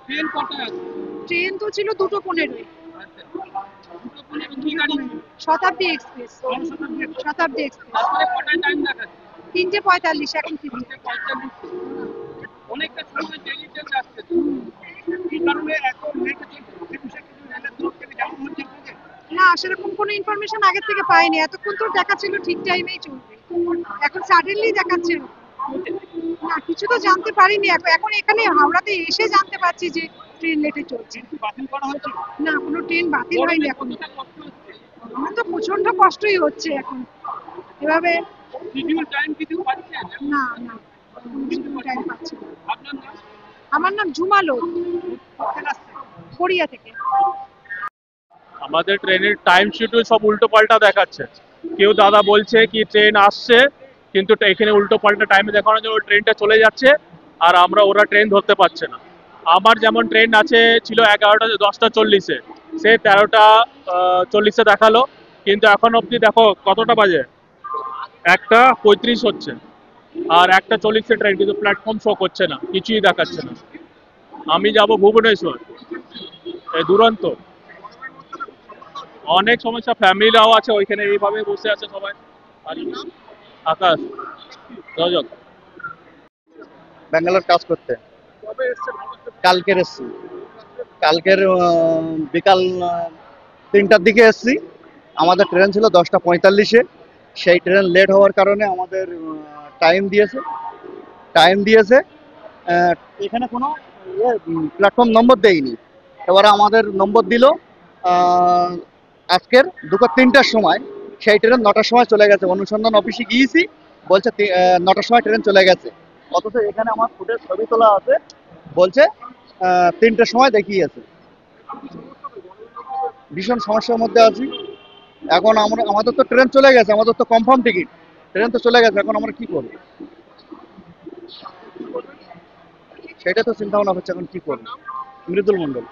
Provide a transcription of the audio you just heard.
Train কটায় আছে? Train তো ছিল 2:15। আচ্ছা, 2:15 কি গাড়ি ছিল? শতাব্দী এক্সপ্রেস। শতাব্দী এক্সপ্রেস। শতাব্দী এক্সপ্রেস। তারপরে কটায় টাইম দেখাচ্ছে? 3:45 এখন ফিরি। 3:45। অনেকটা সময় দেরিতে যাচ্ছে তো। এই কারণে এত লেট হচ্ছে সে বিষয়ে কিছু রেলের তরফ থেকে জানানো হচ্ছে আপনাদের? না, সেরকম কোনো ইনফরমেশন আগে থেকে পাইনি। এতক্ষণ তো দেখাচ্ছিল ঠিক টাইমেই চলবে, এখন সাডেনলি দেখাচ্ছে এরকম। না, কিছু তো জানতে পারিনি। এখন এখন এখানে হাওড়াতে এসে জানতে পারছি যে ট্রেন লেটে চলছে। ট্রেন কি বাতিল করা হয়েছে? না, কোনো ট্রেন বাতিল হয়নি গরমে এখন। কতটা কষ্ট হচ্ছে? আমার তো প্রচন্ড কষ্টই হচ্ছে এখন এভাবে। শিডিউল টাইম কিছু পাচ্ছেন? না, না, কোনো কিছু শিডিউল টাইম পাচ্ছেন না। পাচ্ছি না। আপনার নাম? আমার নাম ঝুমালো, কোথেকে আসছেন? গড়িয়া থেকে। আমাদের ট্রেনের টাইম শিডিউল সব উল্টো পাল্টা দেখাচ্ছে। কেউ দাদা বলছে কি ট্রেন আসছে, কিন্তু এখানে উল্টো পাল্টা টাইমে দেখানোর জন্য ট্রেনটা চলে যাচ্ছে, আর ওরা ট্রেন ধরতে পারছে না। আমার যেমন ট্রেন আছে ছিল 11:10:40, সে 13:40 দেখালো, কিন্তু এখন অবধি দেখো কতটা বাজে, 1:35 হচ্ছে, আর 1:40 ট্রেন, কিন্তু প্ল্যাটফর্ম শো করছে না, কিছুই দেখাচ্ছে না। আমি যাব ভুবনেশ্বর, এই দুরন্ত। অনেক সমস্যা, ফ্যামিলিরাও আছে ওইখানে, এইভাবে বসে আছে সবাই। আর আকাশ রজক। ব্যাঙ্গালোর কাজ করতে। কবে এসছেন? কালকের এসছি, কালকের বিকাল 3টার দিকে এসছি। আমাদের ট্রেন ছিল 10:45-এ। সেই ট্রেন লেট হওয়ার কারণে আমাদের টাইম দিয়েছে। আহ, এখানে কোনো প্ল্যাটফর্ম নম্বর দেয়নি। এবারে আমাদের নম্বর দিল আজকের দুপুর 3টার সময়। সেই ট্রেন 9টার সময় চলে গেছে। অনুসন্ধান অফিসে গিয়েছি, বলছে 9টার সময় ট্রেন চলে গেছে। অথচ এখানে আমার ফুটের ছবি তোলা আছে, বলছে 3টার সময় দেখিয়েছে। ভীষণ সমস্যার মধ্যে আছি। এখন আমাদের তো ট্রেন চলে গেছে, আমাদের তো কনফার্ম টিকিট, ট্রেন তো চলে গেছে, এখন আমরা কি করবো সেটা তো চিন্তা ভাবনা হচ্ছে, এখন কি করবো। মৃদুল মন্ডল।